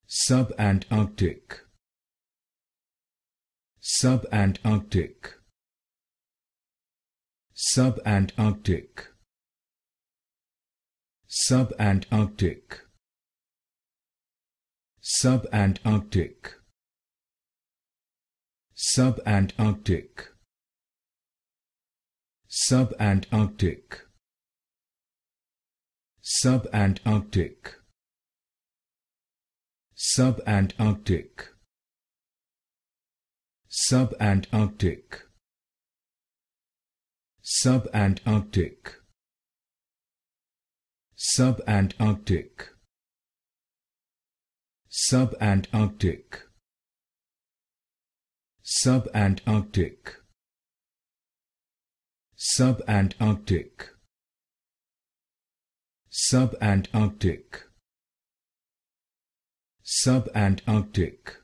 Subantarctic, Subantarctic, Subantarctic, Subantarctic, Subantarctic, Subantarctic, Subantarctic, Subantarctic, Subantarctic, Subantarctic, Subantarctic, Subantarctic, Subantarctic, Subantarctic, Subantarctic, Subantarctic, Subantarctic,